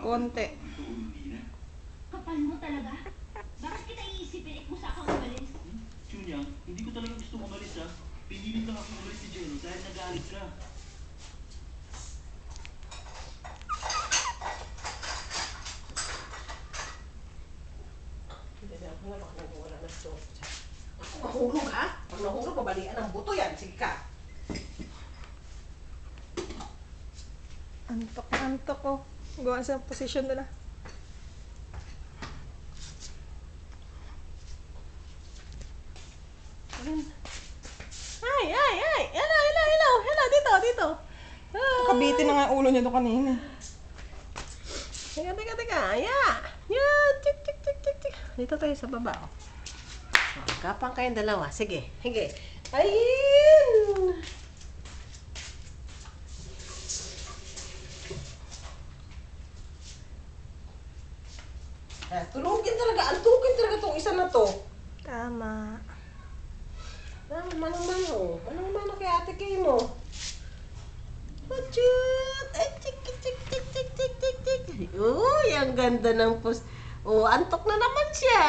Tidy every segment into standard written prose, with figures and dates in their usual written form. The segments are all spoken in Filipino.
Konti. Kapal mo talaga? Bakit kita iisipin kung saan kang umalis? Julia, hindi ko talaga gusto umalis ha. Pinilit lang ako umalis si Jero dahil nagalit ka. Hindi na ako na, baka nagwala na ito. Ako mahulog ha? Pag nahulog, babalian ang buto yan. Sige ka. Antok na antok ko. Gawa sa posisyon nila. Ay, ay, ay! Hello, hello, hello! Hello, dito, dito! Kabitin na nga yung ulo niya doon kanina. Teka, teka, teka! Yeah! Yeah! Tik, tik, tik, tik, tik! Dito tayo sa baba. Oh. Kapang kayong dalawa. Sige, sige. Ayun! Tulugin talaga. Antukin talaga tong isa na to. Tama. Manong-mano. Manong-mano kay ate Kay mo. Achut! Ay, tik, tik, tik, tik, tik, tik, tik, tik. Uy, ang ganda ng Oh, antok na naman siya.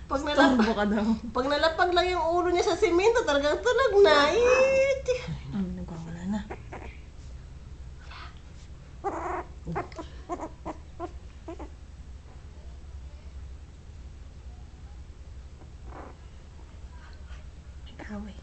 Pag Turbo ka daw. pag nalapag lang yung ulo niya sa simento, talagang tulog na. Nagwawala na. Away.